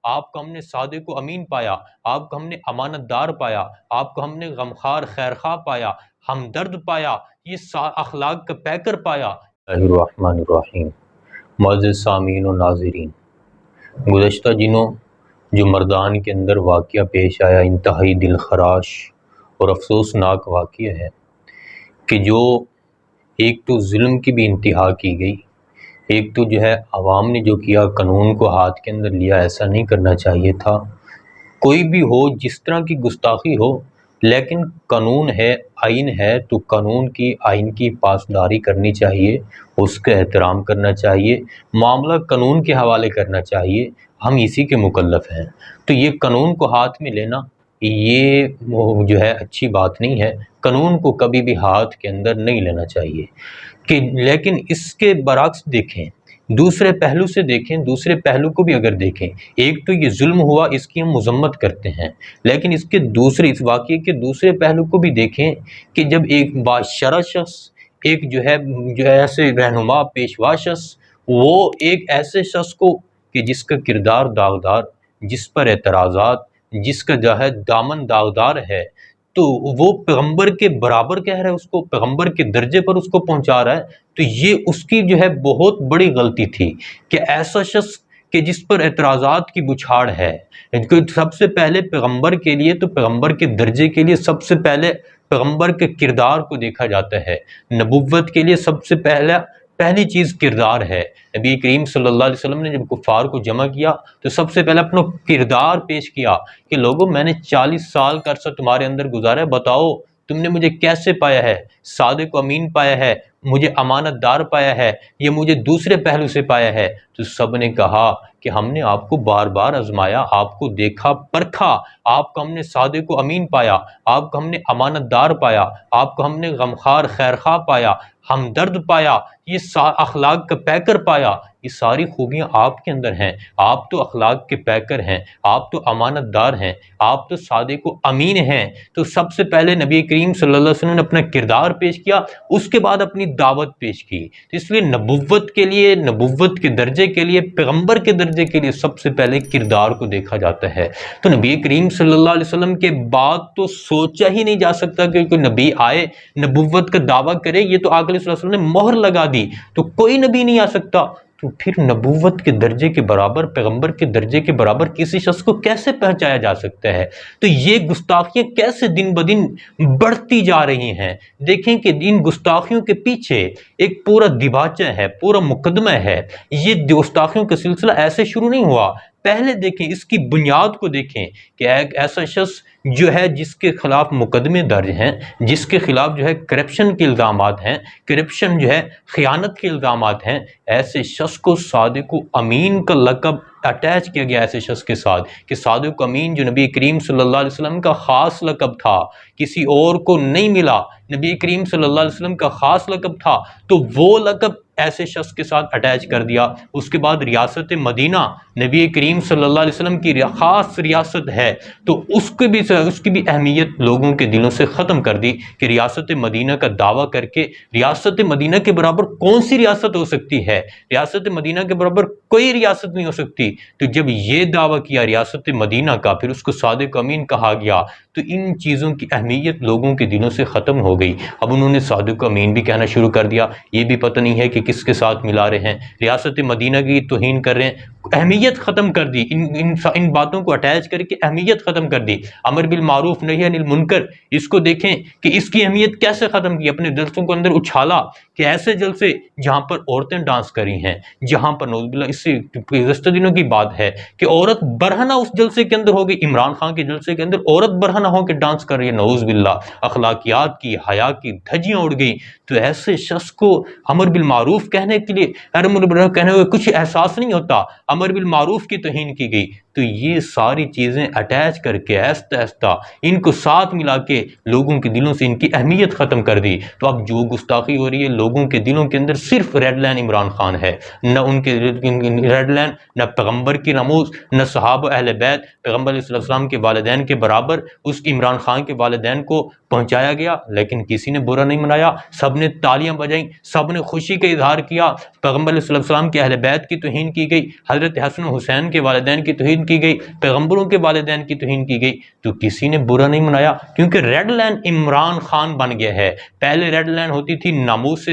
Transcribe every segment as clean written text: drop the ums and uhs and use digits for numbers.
آپ کو ہم نے صادق و امین پایا، آپ کو ہم نے امانت دار پایا، آپ کو ہم نے غمخوار خیرخواہ پایا، ہمدرد پایا، یہ اخلاق کا پیکر پایا۔ اللہ الرحمن الرحیم۔ معزز سامعین و ناظرین، گزشتہ دنوں جو مردان کے اندر واقعہ پیش آیا، انتہائی دل خراش اور افسوسناک واقعہ ہے کہ جو ایک تو ظلم کی بھی انتہا کی گئی، ایک تو جو ہے عوام نے جو کیا، قانون کو ہاتھ کے اندر لیا، ایسا نہیں کرنا چاہیے تھا۔ کوئی بھی ہو، جس طرح کی گستاخی ہو، لیکن قانون ہے، آئین ہے، تو قانون کی، آئین کی پاسداری کرنی چاہیے، اس کا احترام کرنا چاہیے، معاملہ قانون کے حوالے کرنا چاہیے، ہم اسی کے مکلف ہیں۔ تو یہ قانون کو ہاتھ میں لینا، یہ جو ہے اچھی بات نہیں ہے، قانون کو کبھی بھی ہاتھ کے اندر نہیں لینا چاہیے کہ لیکن اس کے برعکس دیکھیں، دوسرے پہلو سے دیکھیں، دوسرے پہلو کو بھی اگر دیکھیں، ایک تو یہ ظلم ہوا، اس کی ہم مذمت کرتے ہیں، لیکن اس واقعے کے دوسرے پہلو کو بھی دیکھیں کہ جب ایک باشرع شخص، ایک جو ہے ایسے رہنما پیشوا شخص، وہ ایک ایسے شخص کو کہ جس کا کردار داغدار، جس پر اعتراضات، جس کا جو ہے دامن داغدار ہے، تو وہ پیغمبر کے برابر کہہ رہا ہے، اس کو پیغمبر کے درجے پر اس کو پہنچا رہا ہے، تو یہ اس کی جو ہے بہت بڑی غلطی تھی کہ ایسا شخص کہ جس پر اعتراضات کی بچھاڑ ہے، سب سے پہلے پیغمبر کے لیے، تو پیغمبر کے درجے کے لیے سب سے پہلے پیغمبر کے کردار کو دیکھا جاتا ہے۔ نبوت کے لیے سب سے پہلی چیز کردار ہے۔ نبی کریم صلی اللہ علیہ وسلم نے جب کفار کو جمع کیا تو سب سے پہلے اپنا کردار پیش کیا کہ لوگوں، میں نے 40 سال کا عرصہ تمہارے اندر گزارا ہے، بتاؤ تم نے مجھے کیسے پایا ہے؟ صادق و امین پایا ہے، مجھے امانت دار پایا ہے، یہ مجھے دوسرے پہلو سے پایا ہے؟ تو سب نے کہا کہ ہم نے آپ کو بار بار آزمایا، آپ کو دیکھا پرکھا، آپ کو ہم نے صادق و امین پایا، آپ کو ہم نے امانت دار پایا، آپ کو ہم نے غمخوار خیرخواہ پایا، ہمدرد پایا، یہ اخلاق کا پیکر پایا۔ یہ ساری خوبیاں آپ کے اندر ہیں، آپ تو اخلاق کے پیکر ہیں، آپ تو امانت دار ہیں، آپ تو صادق و امین ہیں۔ تو سب سے پہلے نبی کریم صلی اللہ علیہ وسلم نے اپنا کردار پیش کیا، اس کے بعد اپنی دعوت پیش کی۔ اس لیے نبوت کے لیے، نبوت کے درجے کے لیے، پیغمبر کے درجے کے لیے سب سے پہلے کردار کو دیکھا جاتا ہے۔ تو نبی کریم صلی اللہ علیہ وسلم کے بعد تو سوچا ہی نہیں جا سکتا کہ کوئی نبی آئے، نبوت کا دعویٰ کرے، یہ تو آقا صلی اللہ علیہ وسلم نے مہر لگا دی، تو کوئی نبی نہیں آ سکتا۔ تو پھر نبوت کے درجے کے برابر، پیغمبر کے درجے کے برابر کسی شخص کو کیسے پہنچایا جا سکتا ہے؟ تو یہ گستاخیاں کیسے دن بدن بڑھتی جا رہی ہیں۔ دیکھیں کہ ان گستاخیوں کے پیچھے ایک پورا دیباچہ ہے، پورا مقدمہ ہے۔ یہ گستاخیوں کا سلسلہ ایسے شروع نہیں ہوا۔ پہلے دیکھیں، اس کی بنیاد کو دیکھیں کہ ایک ایسا شخص جو ہے جس کے خلاف مقدمے درج ہیں، جس کے خلاف جو ہے کرپشن کے الزامات ہیں، کرپشن جو ہے خیانت کے الزامات ہیں، ایسے شخص کو صادق و امین کا لقب اٹیچ کیا گیا ایسے شخص کے ساتھ کہ صادق و امین جو نبی کریم صلی اللہ علیہ وسلم کا خاص لقب تھا، کسی اور کو نہیں ملا، نبی کریم صلی اللہ علیہ وسلم کا خاص لقب تھا، تو وہ لقب ایسے شخص کے ساتھ اٹیچ کر دیا۔ اس کے بعد ریاست مدینہ نبی کریم صلی اللہ علیہ وسلم کی خاص ریاست ہے، تو اس کی بھی اہمیت لوگوں کے دلوں سے ختم کر دی کہ ریاست مدینہ کا دعویٰ کر کے، ریاست مدینہ کے برابر کون سی ریاست ہو سکتی ہے؟ ریاست مدینہ کے برابر کوئی ریاست نہیں ہو سکتی۔ تو جب یہ دعویٰ کیا ریاست مدینہ کا، پھر اس کو صادق امین کہا گیا، تو ان چیزوں کی اہمیت لوگوں کے دلوں سے ختم ہو گئی۔ اب انہوں نے صادق امین بھی کہنا شروع کر دیا، یہ بھی پتہ نہیں ہے کہ کس کے ساتھ ملا رہے ہیں، ریاست مدینہ کی توہین کر رہے ہیں، اہمیت ختم کر دی، ان باتوں کو اٹیچ کر کے اہمیت ختم کر دی۔ امر بالمعروف نہی عن المنکر، اس کو دیکھیں کہ اس کی اہمیت کیسے ختم کی، اپنے جلسوں کو اندر اچھالا کہ ایسے جلسے جہاں پر عورتیں ڈانس کری ہیں، جہاں پر نعوذ باللہ، اس سے گزشتہ دنوں کی بات ہے کہ عورت برہنہ اس جلسے کے اندر ہو گئی، عمران خان کے جلسے کے اندر عورت برہنہ ہو کے ڈانس کر رہی ہے، نعوذ باللہ، اخلاقیات کی، حیا کی دھجیاں اڑ گئی۔ تو ایسے شخص کو امر بالمعروف کہنے کے لیے، امر بالمعروف کہنے ہوئے کچھ احساس نہیں ہوتا، امر بالمعروف کی توہین کی گئی۔ تو یہ ساری چیزیں اٹیچ کر کے آہستہ آہستہ ان کو ساتھ ملا کے لوگوں کے دلوں سے ان کی اہمیت ختم کر دی۔ تو اب جو گستاخی ہو رہی ہے، لوگوں کے دلوں کے اندر صرف ریڈ لائن عمران خان ہے، نہ ان کے ریڈ لائن، نہ پیغمبر کی نموز، نہ صحابہ اہل بیت، پیغمبر علیہ السلام کے والدین کے برابر اس عمران خان کے والدین کو پہنچایا گیا، لیکن کسی نے برا نہیں منایا، سب نے تالیاں بجائیں، سب نے خوشی کا اظہار کیا۔ پیغمبر علیہ السلام کے اہل بیت کی توہین کی گئی، حضرت حضرت حسن و حسین کے والدین کی توہین کی گئی، پیغمبروں کے والدین کی توہین کی گئی، تو کسی نے برا نہیں منایا، کیونکہ ریڈ لائن عمران خان بن گیا ہے۔ پہلے ریڈ لائن ہوتی تھی ناموس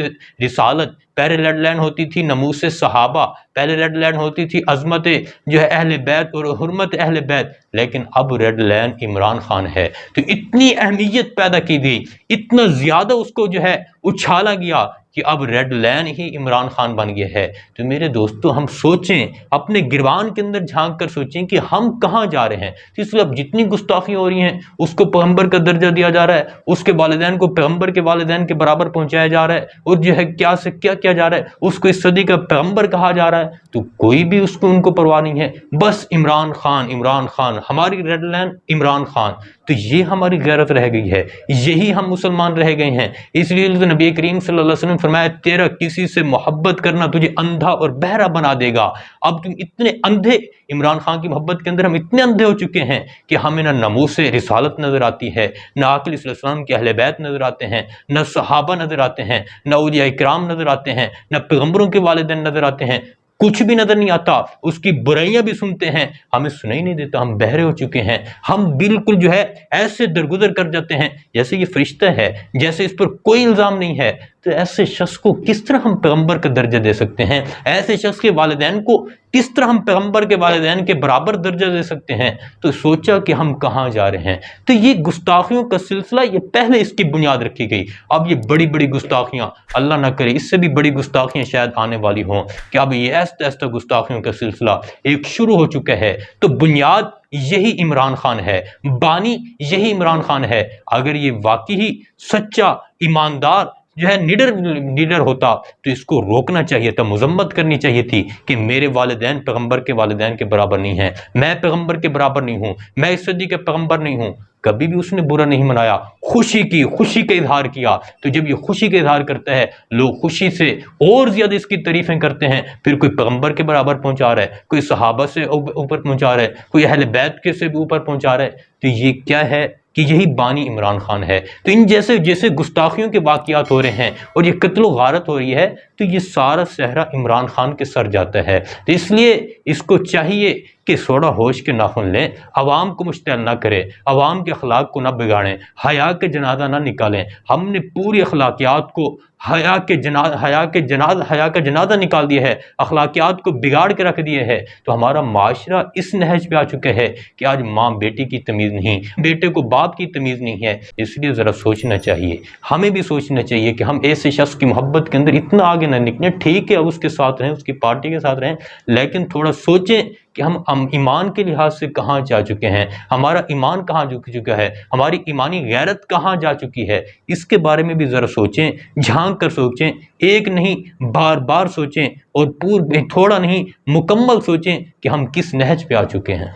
رسالت، پہلے ریڈ لائن ہوتی تھی ناموس صحابہ، پہلے ریڈ لائن ہوتی تھی عظمت جو ہے اہل بیت اور حرمت اہل بیت، لیکن اب ریڈ لائن عمران خان ہے۔ تو اتنی اہمیت پیدا کی گئی، اتنا زیادہ اس کو جو ہے اچھالا گیا کہ اب ریڈ لائن ہی عمران خان بن گیا ہے۔ تو میرے دوستو، ہم سوچیں، اپنے گریبان کے اندر جھانک کر سوچیں کہ ہم کہاں جا رہے ہیں۔ اس لیے اب جتنی گستاخیاں ہو رہی ہیں، اس کو پیغمبر کا درجہ دیا جا رہا ہے، اس کے والدین کو پیغمبر کے والدین کے برابر پہنچایا جا رہا ہے، اور جو ہے کیا سے کیا کیا جا رہا ہے، اس کو اس صدی کا پیغمبر کہا جا رہا ہے۔ تو کوئی بھی اس کو ان کو پرواہ نہیں ہے، بس عمران خان، عمران خان، ہماری ریڈ لائن عمران خان۔ تو یہ ہماری غیرت رہ گئی ہے، یہی ہم مسلمان رہ گئے ہیں۔ اس لیے نبی کریم صلی اللہ علیہ وسلم فرمایا، تیرا کسی سے محبت کرنا تجھے اندھا اور بہرا بنا دے گا۔ اب تم اتنے اندھے، عمران خان کی محبت کے اندر ہم اتنے اندھے ہو چکے ہیں کہ ہمیں نہ ناموس رسالت نظر آتی ہے، نہ آقا علیہ السلام کے اہل بیت نظر آتے ہیں، نہ صحابہ نظر آتے ہیں، نہ اولیاء کرام نظر آتے ہیں، نہ پیغمبروں کے والدین نظر آتے ہیں، کچھ بھی نظر نہیں آتا۔ اس کی برائیاں بھی سنتے ہیں، ہمیں سنائی نہیں دیتا، ہم بہرے ہو چکے ہیں۔ ہم بالکل جو ہے ایسے درگزر کر جاتے ہیں جیسے یہ فرشتہ ہے، جیسے اس پر کوئی الزام نہیں ہے۔ تو ایسے شخص کو کس طرح ہم پیغمبر کا درجہ دے سکتے ہیں؟ ایسے شخص کے والدین کو کس طرح ہم پیغمبر کے والدین کے برابر درجہ دے سکتے ہیں؟ تو سوچا کہ ہم کہاں جا رہے ہیں۔ تو یہ گستاخیوں کا سلسلہ، یہ پہلے اس کی بنیاد رکھی گئی۔ اب یہ بڑی بڑی گستاخیاں، اللہ نہ کرے اس سے بھی بڑی گستاخیاں شاید آنے والی ہوں، کہ اب یہ ایسا ایسا گستاخیوں کا سلسلہ ایک شروع ہو چکا ہے۔ تو بنیاد یہی عمران خان ہے، بانی یہی عمران خان ہے۔ اگر یہ واقعی سچا ایماندار جو ہے نیڈر ہوتا تو اس کو روکنا چاہیے تھا، مذمت کرنی چاہیے تھی کہ میرے والدین پیغمبر کے والدین کے برابر نہیں ہیں، میں پیغمبر کے برابر نہیں ہوں، میں اس صدی کے پیغمبر نہیں ہوں۔ کبھی بھی اس نے برا نہیں منایا، خوشی کا اظہار کیا۔ تو جب یہ خوشی کا اظہار کرتا ہے، لوگ خوشی سے اور زیادہ اس کی تعریفیں کرتے ہیں، پھر کوئی پیغمبر کے برابر پہنچا رہا ہے، کوئی صحابہ سے اوپر پہنچا رہا ہے، کوئی اہل بیت کے سے بھی اوپر پہنچا رہا ہے۔ تو یہ کیا ہے کہ یہی بانی عمران خان ہے۔ تو ان جیسے گستاخیوں کے واقعات ہو رہے ہیں اور یہ قتل و غارت ہو رہی ہے، تو یہ سارا صحرا عمران خان کے سر جاتا ہے۔ تو اس لیے اس کو چاہیے کہ سوڑا ہوش کے ناخن لیں، عوام کو مشتعل نہ کریں، عوام کے اخلاق کو نہ بگاڑیں، حیا کے جنازہ نہ نکالیں۔ ہم نے پوری اخلاقیات کو حیا کا جنازہ نکال دیا ہے، اخلاقیات کو بگاڑ کے رکھ دیا ہے۔ تو ہمارا معاشرہ اس نہج پہ آ چکا ہے کہ آج ماں بیٹی کی تمیز نہیں، بیٹے کو باپ کی تمیز نہیں ہے۔ اس لیے ذرا سوچنا چاہیے، ہمیں بھی سوچنا چاہیے کہ ہم ایسے شخص کی محبت کے اندر اتنا آگے نہ نکلیں۔ ٹھیک ہے، اب اس کے ساتھ رہیں، اس کی پارٹی کے ساتھ رہیں، لیکن تھوڑا سوچیں کہ ہم ایمان کے لحاظ سے کہاں جا چکے ہیں، ہمارا ایمان کہاں جھک چکا ہے، ہماری ایمانی غیرت کہاں جا چکی ہے۔ اس کے بارے میں بھی ذرا سوچیں، جھانک کر سوچیں، ایک نہیں بار بار سوچیں، اور تھوڑا نہیں مکمل سوچیں کہ ہم کس نہج پہ آ چکے ہیں۔